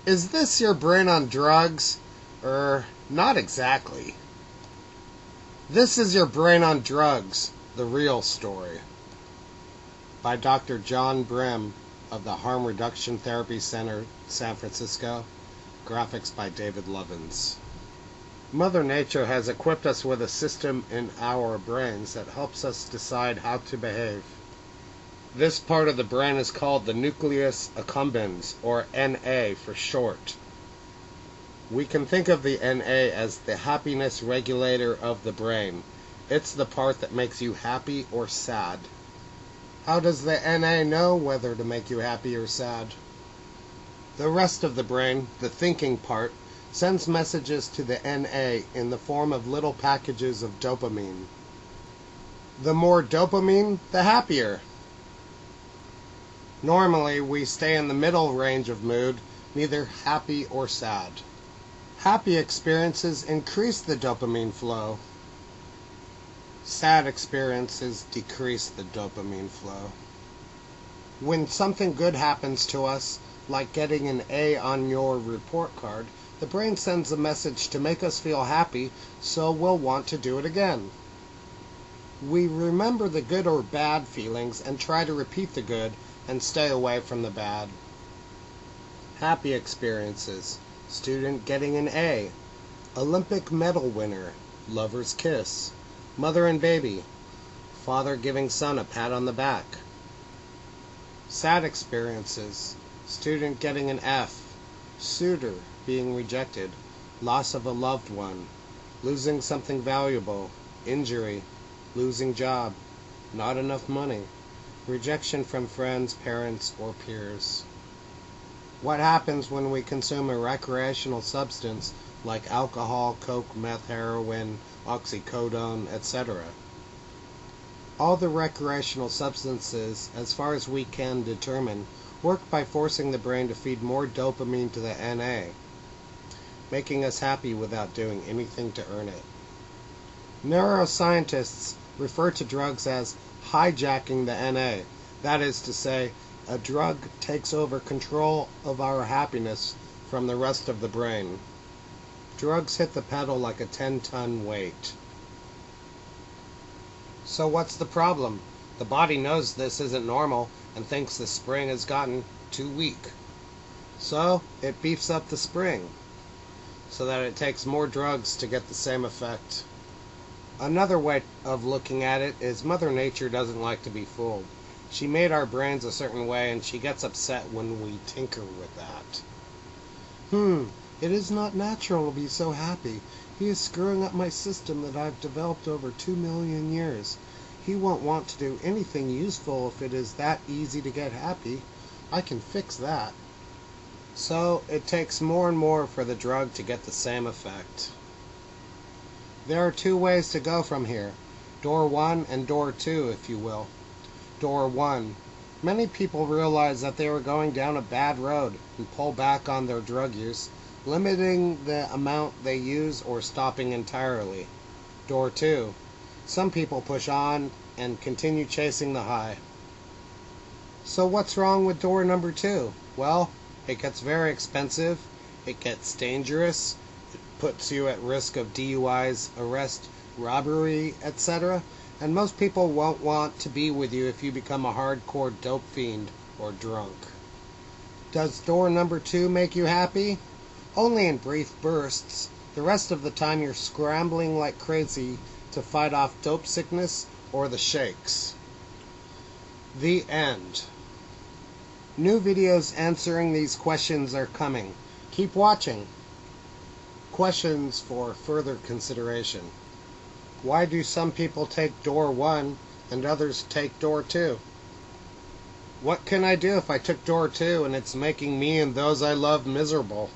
Is this your brain on drugs? Not exactly. This is your brain on drugs, the real story. By Dr. John Brim of the Harm Reduction Therapy Center, San Francisco. Graphics by David Lovins. Mother Nature has equipped us with a system in our brains that helps us decide how to behave. This part of the brain is called the nucleus accumbens, or NA for short. We can think of the NA as the happiness regulator of the brain. It's the part that makes you happy or sad. How does the NA know whether to make you happy or sad? The rest of the brain, the thinking part, sends messages to the NA in the form of little packages of dopamine. The more dopamine, the happier. Normally, we stay in the middle range of mood, neither happy or sad. Happy experiences increase the dopamine flow. Sad experiences decrease the dopamine flow. When something good happens to us, like getting an A on your report card, the brain sends a message to make us feel happy, so we'll want to do it again. We remember the good or bad feelings and try to repeat the good and stay away from the bad. Happy experiences. Student getting an A. Olympic medal winner. Lover's kiss. Mother and baby. Father giving son a pat on the back. Sad experiences. Student getting an F. Suitor being rejected. Loss of a loved one. Losing something valuable. Injury. Losing job. Not enough money. Rejection from friends, parents, or peers. What happens when we consume a recreational substance like alcohol, coke, meth, heroin, oxycodone, etc.? All the recreational substances, as far as we can determine, work by forcing the brain to feed more dopamine to the NA, making us happy without doing anything to earn it. Neuroscientists refer to drugs as hijacking the NA. That is to say, a drug takes over control of our happiness from the rest of the brain. Drugs hit the pedal like a 10-ton weight. So what's the problem? The body knows this isn't normal and thinks the spring has gotten too weak. So it beefs up the spring so that it takes more drugs to get the same effect. Another way of looking at it is Mother Nature doesn't like to be fooled. She made our brains a certain way and she gets upset when we tinker with that. It is not natural to be so happy. He is screwing up my system that I've developed over 2 million years. He won't want to do anything useful if it is that easy to get happy. I can fix that. So it takes more and more for the drug to get the same effect. There are two ways to go from here. Door 1 and door 2, if you will. Door 1. Many people realize that they were going down a bad road and pull back on their drug use, limiting the amount they use or stopping entirely. Door 2. Some people push on and continue chasing the high. So what's wrong with door number 2? Well, it gets very expensive, it gets dangerous, it puts you at risk of DUIs, arrest, robbery, etc., and most people won't want to be with you if you become a hardcore dope fiend or drunk. Does door number 2 make you happy? Only in brief bursts. The rest of the time you're scrambling like crazy to fight off dope sickness or the shakes. The end. New videos answering these questions are coming. Keep watching. Questions for further consideration. Why do some people take door 1 and others take door 2? What can I do if I took door 2 and it's making me and those I love miserable?